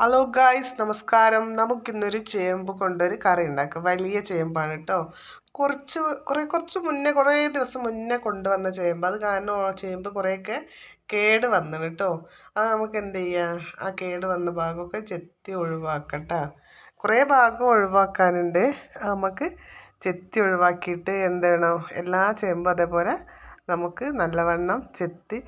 Hello guys, നമസ്കാരം. നമുക്കിന്നൊരു ചേമ്പ് കൊണ്ടൊരു കറി ഉണ്ടാക്കാം. വലിയ ചേമ്പാണ് കേട്ടോ. കുറച്ച് മുന്നേ, കുറേ ദിവസം മുന്നേ കൊണ്ടുവന്ന ചേമ്പ്. അത് കാരണം ചേമ്പ് കുറേയൊക്കെ കേട് വന്നു കേട്ടോ. അത് നമുക്ക് എന്ത് ചെയ്യാം, ആ കേട് വന്ന ഭാഗമൊക്കെ ചെത്തി ഒഴിവാക്കട്ടോ. കുറേ ഭാഗം ഒഴിവാക്കാനുണ്ട്. നമുക്ക് ചെത്തി ഒഴിവാക്കിയിട്ട് എന്ത് ചെയ്യണം, എല്ലാ ചേമ്പും അതേപോലെ നമുക്ക് നല്ലവണ്ണം ചെത്തി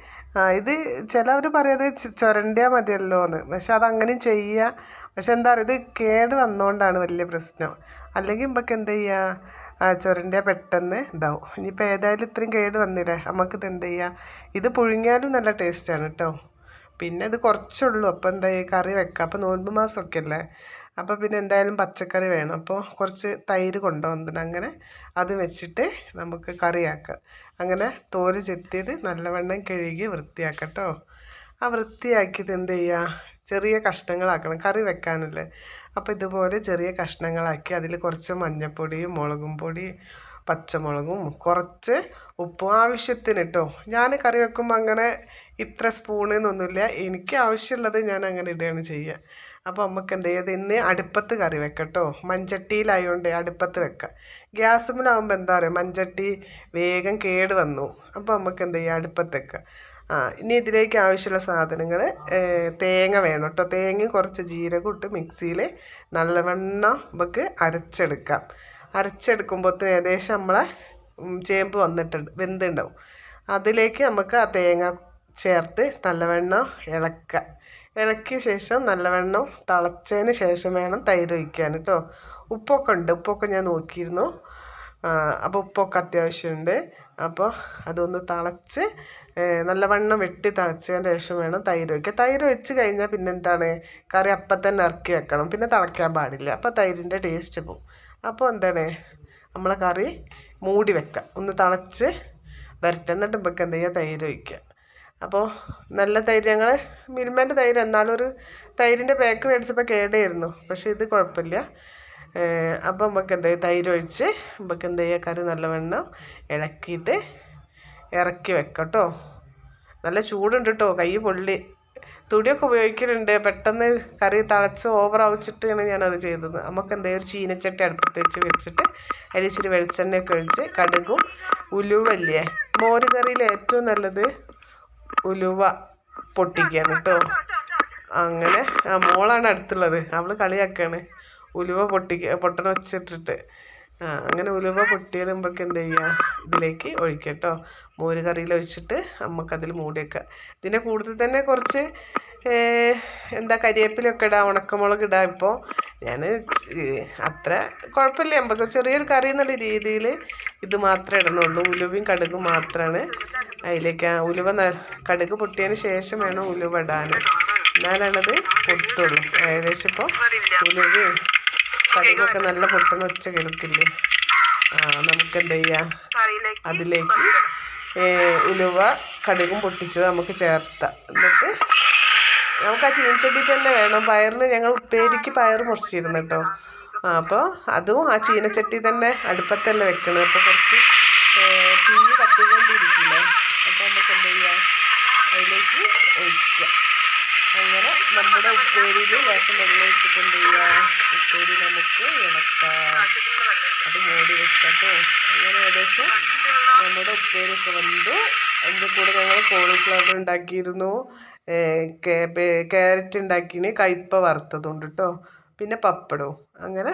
ഇത് ചിലവർ പറയുന്നത് ചുരണ്ടിയാൽ മതിയല്ലോ എന്ന്. പക്ഷെ അതങ്ങനെയും ചെയ്യുക. പക്ഷെ എന്താ പറയുക, ഇത് കേട് വന്നുകൊണ്ടാണ് വലിയ പ്രശ്നം. അല്ലെങ്കിൽ നമുക്ക് എന്ത് ചെയ്യുക, ചുരണ്ടിയാൽ പെട്ടെന്ന് ഇതാവും. ഇനിയിപ്പോൾ ഏതായാലും ഇത്രയും കേട് വന്നില്ലേ, നമുക്കിത് എന്ത് ചെയ്യുക, ഇത് പുഴുങ്ങിയാലും നല്ല ടേസ്റ്റാണ് കേട്ടോ. പിന്നെ ഇത് കുറച്ചുള്ളൂ. അപ്പോൾ എന്താ കറി വെക്കാം. അപ്പോൾ നോൻപ് മാസമൊക്കെ അല്ലേ, അപ്പോൾ പിന്നെ എന്തായാലും പച്ചക്കറി വേണം. അപ്പോൾ കുറച്ച് തൈര് കൊണ്ടുവന്നിട്ട് അങ്ങനെ അത് വെച്ചിട്ട് നമുക്ക് കറിയാക്കാം. അങ്ങനെ തോല് ചെത്തിയത് നല്ലവണ്ണം കഴുകി വൃത്തിയാക്കട്ടോ. ആ വൃത്തിയാക്കിയത് എന്ത് ചെയ്യുക, ചെറിയ കഷ്ണങ്ങളാക്കണം, കറി വെക്കാനല്ലേ. അപ്പോൾ ഇതുപോലെ ചെറിയ കഷ്ണങ്ങളാക്കി അതിൽ കുറച്ച് മഞ്ഞൾപ്പൊടിയും മുളകും പൊടി, പച്ചമുളകും, കുറച്ച് ഉപ്പും ആവശ്യത്തിന് കേട്ടോ. ഞാൻ കറി വെക്കുമ്പോൾ അങ്ങനെ ഇത്ര സ്പൂണെന്നൊന്നുമില്ല, എനിക്ക് ആവശ്യമുള്ളത് ഞാൻ അങ്ങനെ ഇടുകയാണ് ചെയ്യുക. അപ്പോൾ നമുക്ക് എന്ത് ചെയ്യുക, ഇന്ന് അടുപ്പത്ത് കറി വെക്കട്ടോ. മൺചട്ടിയിലായതുകൊണ്ട് അടുപ്പത്ത് വെക്കാം. ഗ്യാസുമ്മലാകുമ്പോൾ എന്താ പറയുക, മൺചട്ടി വേഗം കേട് വന്നു. അപ്പോൾ നമുക്ക് എന്ത് ചെയ്യുക, അടുപ്പത്ത് വെക്കാം. ഇനി ഇതിലേക്ക് ആവശ്യമുള്ള സാധനങ്ങൾ, തേങ്ങ വേണം കേട്ടോ. തേങ്ങയും കുറച്ച് ജീരകം ഇട്ട് മിക്സിയിൽ നല്ലവണ്ണം നമുക്ക് അരച്ചെടുക്കാം. അരച്ചെടുക്കുമ്പോഴത്തേന് ഏകദേശം നമ്മളെ ചേമ്പ് വെന്തുണ്ടാവും. അതിലേക്ക് നമുക്ക് ആ തേങ്ങ ചേർത്ത് നല്ലവണ്ണം ഇളക്കിയ ശേഷം നല്ലവണ്ണം തിളച്ചതിന് ശേഷം വേണം തൈര് ഒഴിക്കാൻ കേട്ടോ. ഉപ്പൊക്കെ ഉണ്ട്, ഉപ്പൊക്കെ ഞാൻ നോക്കിയിരുന്നു. അപ്പോൾ ഉപ്പൊക്കെ അത്യാവശ്യമുണ്ട്. അപ്പോൾ അതൊന്ന് തിളച്ച് നല്ലവണ്ണം വെട്ടി തിളച്ചതിന് ശേഷം വേണം തൈര് ഒഴിക്കുക. തൈര് ഒഴിച്ച് കഴിഞ്ഞാൽ പിന്നെ എന്താണ്, കറി അപ്പം തന്നെ ഇറക്കി വെക്കണം, പിന്നെ തിളയ്ക്കാൻ പാടില്ല. അപ്പോൾ തൈരിൻ്റെ ടേസ്റ്റ് പോകും. അപ്പോൾ എന്താണ്, നമ്മളെ കറി മൂടി വെക്കുക, ഒന്ന് തിളച്ച് വരട്ടെ. എന്നിട്ട് നമുക്ക് എന്ത് ചെയ്യുക, തൈര് ഒഴിക്കുക. അപ്പോൾ നല്ല തൈര്, ഞങ്ങൾ മിൽമേൻ്റെ തൈര്, എന്നാലും ഒരു തൈരിൻ്റെ പാക്ക് മേടിച്ചപ്പോൾ കേടായിരുന്നു. പക്ഷേ ഇത് കുഴപ്പമില്ല. അപ്പോൾ നമുക്ക് എന്ത് ചെയ്യുക, തൈര് ഒഴിച്ച് നമുക്ക് എന്ത് ചെയ്യുക, കറി നല്ലവണ്ണം ഇളക്കിയിട്ട് ഇറക്കി വെക്കട്ടോ. നല്ല ചൂടുണ്ട് കേട്ടോ, കൈ പൊള്ളി. തുടിയൊക്കെ ഉപയോഗിക്കലുണ്ട്. പെട്ടെന്ന് കറി തിളച്ച് ഓവറാവിച്ചിട്ടാണ് ഞാനത് ചെയ്തത്. നമുക്ക് എന്തെങ്കിലും ഒരു ചീനച്ചട്ടി അടുപ്പത്ത് വെച്ചിട്ട് അതിൽ ഇച്ചിരി വെളിച്ചെണ്ണയൊക്കെ ഒഴിച്ച് കടുകും ഉലുവല്ലേ, മോര് കറിയിൽ ഏറ്റവും നല്ലത് ഉലുവ പൊട്ടിക്കുകയാണ് കേട്ടോ. അങ്ങനെ മോളാണ് അടുത്തുള്ളത്, അവൾ കളിയാക്കാണ്. ഉലുവ പൊട്ടണ വെച്ചിട്ടിട്ട് അങ്ങനെ ഉലുവ പൊട്ടിയത് നമുക്ക് എന്ത് ചെയ്യുക, ഇതിലേക്ക് ഒഴിക്കുക കേട്ടോ. മോര് കറിയിൽ ഒഴിച്ചിട്ട് നമുക്കതിൽ മൂടി വെക്കുക. ഇതിൻ്റെ കൂടുതൽ തന്നെ കുറച്ച് കരിവേപ്പിലൊക്കെ ഇടാം, ഉണക്കമുളക് ഇടാം. ഇപ്പോൾ ഞാൻ അത്ര കുഴപ്പമില്ല, നമുക്ക് ചെറിയൊരു കറി എന്നുള്ള രീതിയിൽ ഇത് മാത്രമേ ഇടണുള്ളൂ. ഉലുവയും കടുകും മാത്രമാണ് അതിലേക്ക്. കടുക് പൊട്ടിയതിന് ശേഷം വേണം ഉലുവ ഇടാൻ, എന്നാലാണത് പൊട്ടുള്ളൂ. ഏകദേശം ഇപ്പോൾ ഉലുവയും കടുകൊക്കെ നല്ല പൊട്ടണ ഒച്ച കേൾക്കില്ലേ. നമുക്ക് എന്ത് ചെയ്യാം, അതിലേക്ക് ഉലുവ കടുകും പൊട്ടിച്ചത് നമുക്ക് ചേർത്താം. എന്നിട്ട് നമുക്ക് ആ ചീനച്ചട്ടി തന്നെ വേണം. പയറിന് ഞങ്ങൾ ഉപ്പേരിക്ക് പയർ മുറിച്ചിരുന്നു കേട്ടോ. അപ്പോൾ അതും ആ ചീനച്ചട്ടി തന്നെ അടുപ്പത്തന്നെ വെക്കണം. അപ്പോൾ കുറച്ച് തിരി കത്തിക്കൊണ്ടിരിക്കില്ലേ. അപ്പോൾ നമുക്ക് എന്ത് ചെയ്യാം, അതിലേക്ക് ഒഴിക്കുക. അങ്ങനെ നമ്മുടെ ഉപ്പേരിയിൽ ലേശം വെള്ളം ഒഴിച്ചിട്ട് എന്ത് ചെയ്യുക, ഉപ്പേരി നമുക്ക് ഇളക്കാം. അത് മൂടി വെക്കാട്ടോ. അങ്ങനെ ഏകദേശം നമ്മുടെ ഉപ്പേരിയൊക്കെ വന്നു. അതിൻ്റെ കൂടെ ഞങ്ങൾ കോളിഫ്ലവർ ഉണ്ടാക്കിയിരുന്നു, ക്യാരറ്റ് ഉണ്ടാക്കിന്, കയ്പ വറുത്തതുണ്ട് കേട്ടോ, പിന്നെ പപ്പടവും. അങ്ങനെ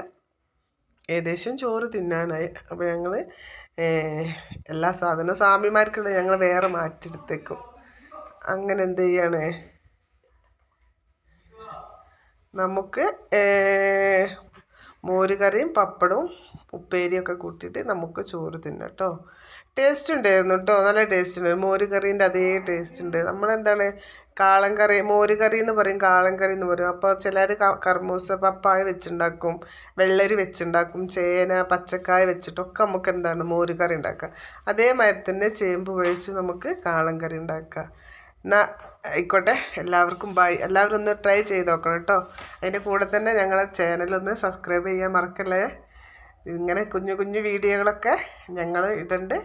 ഏകദേശം ചോറ് തിന്നാനായി. അപ്പോൾ ഞങ്ങൾ എല്ലാ സാധനവും സ്വാമിമാർക്കുള്ള ഞങ്ങൾ വേറെ മാറ്റിയെടുത്തേക്കും. അങ്ങനെ എന്ത് ചെയ്യാണ്, നമുക്ക് മോര് കറിയും പപ്പടവും ഉപ്പേരിയൊക്കെ കൂട്ടിയിട്ട് നമുക്ക് ചോറ് തിന്നാം കേട്ടോ. ടേസ്റ്റ് ഉണ്ടായിരുന്നു കേട്ടോ, നല്ല ടേസ്റ്റ് ഉണ്ട്. മോര് കറീൻ്റെ അതേ ടേസ്റ്റ് ഉണ്ട്. നമ്മളെന്താണ് കാളൻ കറി, മോര് കറി എന്ന് പറയും, കാളൻ കറി എന്ന് പറയും. അപ്പോൾ ചിലർ കർമൂസ പപ്പായ വെച്ചുണ്ടാക്കും, വെള്ളരി വെച്ചുണ്ടാക്കും, ചേന പച്ചക്കായ വെച്ചിട്ടൊക്കെ നമുക്ക് എന്താണ് മോര് കറി ഉണ്ടാക്കാം. അതേമാതിരി തന്നെ ചേമ്പ് ഉപയോഗിച്ച് നമുക്ക് കാളൻ കറി ഉണ്ടാക്കാം. എന്നാൽ ആയിക്കോട്ടെ, എല്ലാവർക്കും ബൈ. എല്ലാവരും ഒന്ന് ട്രൈ ചെയ്ത് നോക്കണം കേട്ടോ. അതിൻ്റെ കൂടെ തന്നെ ഞങ്ങളെ ചാനലൊന്ന് സബ്സ്ക്രൈബ് ചെയ്യാൻ മറക്കല്ലേ. ഇങ്ങനെ കുഞ്ഞു കുഞ്ഞു വീഡിയോകളൊക്കെ ഞങ്ങൾ ഇടുന്നുണ്ട്.